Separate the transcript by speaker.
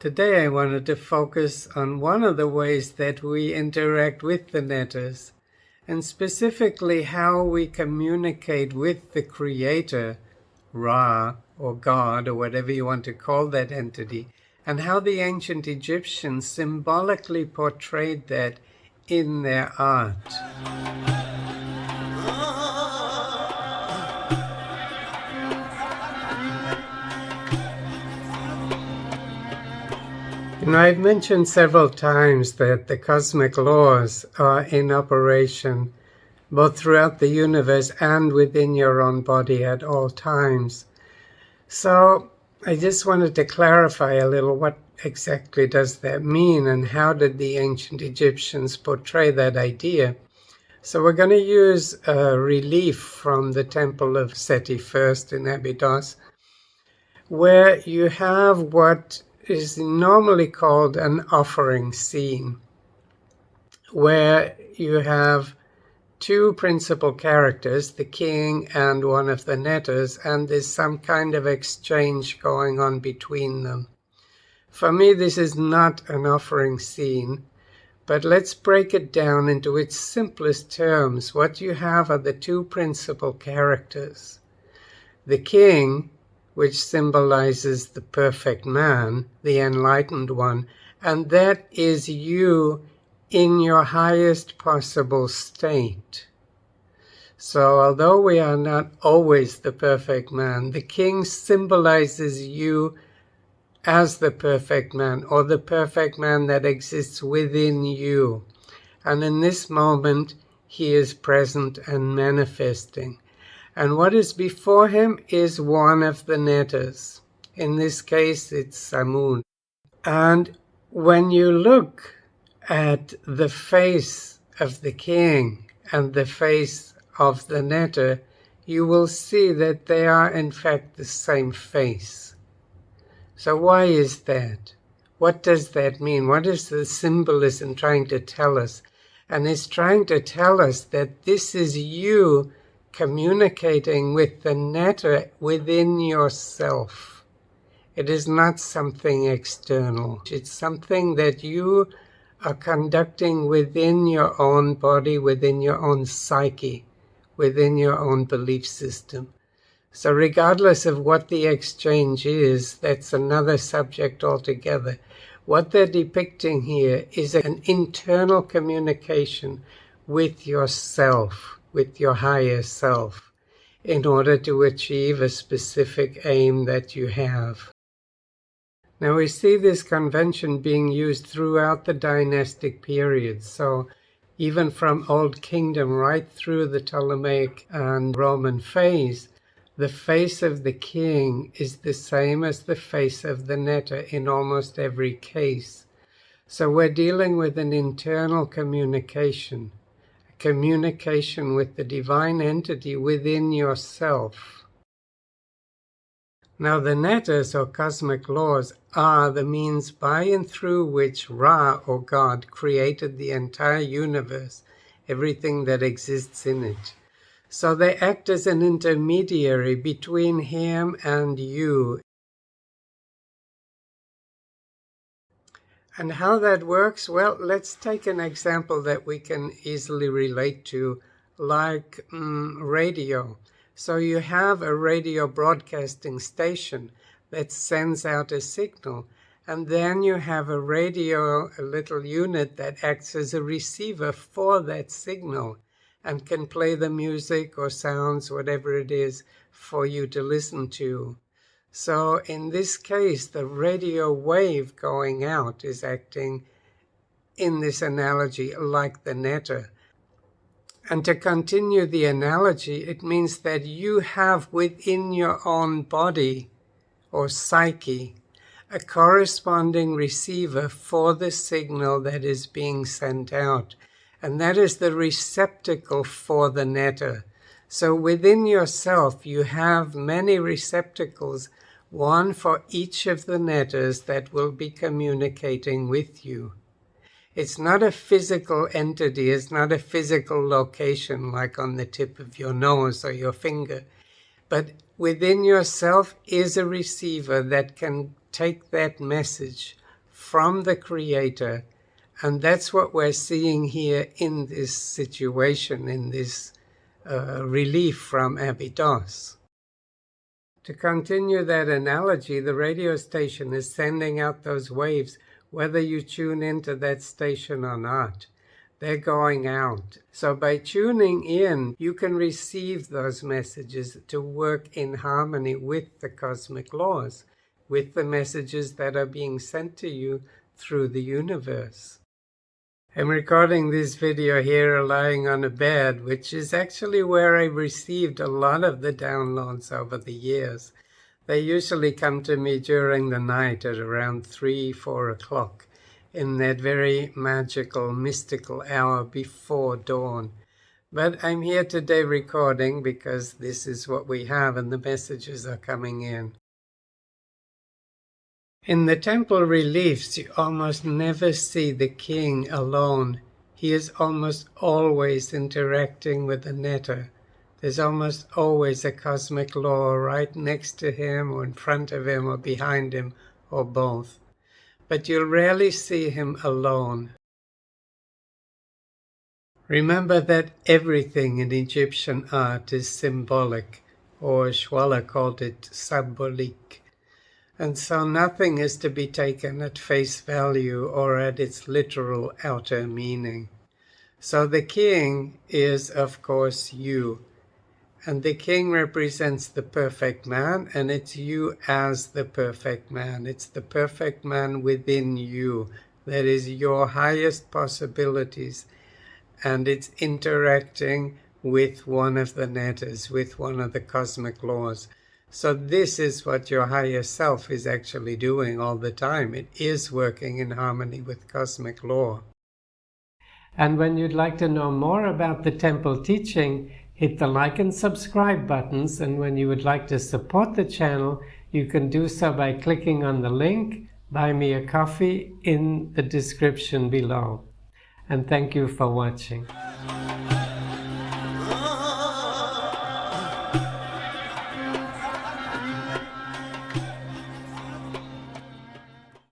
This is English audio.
Speaker 1: Today I wanted to focus on one of the ways that we interact with the netters, and specifically how we communicate with the Creator, Ra, or God, or whatever you want to call that entity, and how the ancient Egyptians symbolically portrayed that in their art. I've mentioned several times that the cosmic laws are in operation both throughout the universe and within your own body at all times. So I just wanted to clarify a little, what exactly does that mean, and how did the ancient Egyptians portray that idea? So we're going to use a relief from the temple of Seti I in Abydos, where you have what is normally called an offering scene, where you have two principal characters, the king and one of the netters, and there's some kind of exchange going on between them. For me, this is not an offering scene, but let's break it down into its simplest terms. What you have are the two principal characters. The king, which symbolizes the perfect man, the enlightened one, and that is you in your highest possible state. So although we are not always the perfect man, the king symbolizes you as the perfect man, or the perfect man that exists within you. And in this moment, he is present and manifesting. And what is before him is one of the netters. In this case, it's Samun. And when you look at the face of the king and the face of the netter, you will see that they are in fact the same face. So why is that? What does that mean? What is the symbolism trying to tell us? And it's trying to tell us that this is you communicating with the netter within yourself. It is not something external. It's something that you are conducting within your own body, within your own psyche, within your own belief system. So regardless of what the exchange is, that's another subject altogether. What they're depicting here is an internal communication with yourself, with your higher self, in order to achieve a specific aim that you have. Now we see this convention being used throughout the dynastic periods. So even from Old Kingdom right through the Ptolemaic and Roman phase, the face of the king is the same as the face of the netter in almost every case. So we're dealing with an internal communication with the divine entity within yourself. Now the netters, or cosmic laws, are the means by and through which Ra, or God, created the entire universe, everything that exists in it. So they act as an intermediary between him and you. And how that works? Well, let's take an example that we can easily relate to, like radio. So you have a radio broadcasting station that sends out a signal, and then you have a little unit that acts as a receiver for that signal and can play the music or sounds, whatever it is, for you to listen to. So in this case, the radio wave going out is acting, in this analogy, like the netter. And to continue the analogy, it means that you have within your own body or psyche a corresponding receiver for the signal that is being sent out. And that is the receptacle for the netter. So within yourself, you have many receptacles, one for each of the netters that will be communicating with you. It's not a physical entity, it's not a physical location like on the tip of your nose or your finger, but within yourself is a receiver that can take that message from the Creator. And that's what we're seeing here in this situation, in this relief from Abydos. To continue that analogy, the radio station is sending out those waves, whether you tune into that station or not. They're going out. So by tuning in, you can receive those messages to work in harmony with the cosmic laws, with the messages that are being sent to you through the universe. I'm recording this video here lying on a bed, which is actually where I received a lot of the downloads over the years. They usually come to me during the night at around 3-4 o'clock, in that very magical, mystical hour before dawn. But I'm here today recording because this is what we have and the messages are coming in. In the temple reliefs, you almost never see the king alone. He is almost always interacting with the netter. There's almost always a cosmic law right next to him or in front of him or behind him or both. But you'll rarely see him alone. Remember that everything in Egyptian art is symbolic, or Schwaller called it symbolique. And so nothing is to be taken at face value or at its literal outer meaning. So the king is, of course, you. And the king represents the perfect man, and it's you as the perfect man. It's the perfect man within you. That is your highest possibilities. And it's interacting with one of the netters, with one of the cosmic laws. So this is what your higher self is actually doing all the time. It is working in harmony with cosmic law. And when you'd like to know more about the temple teaching, hit the like and subscribe buttons. And when you would like to support the channel, you can do so by clicking on the link, Buy Me a Coffee, in the description below. And thank you for watching.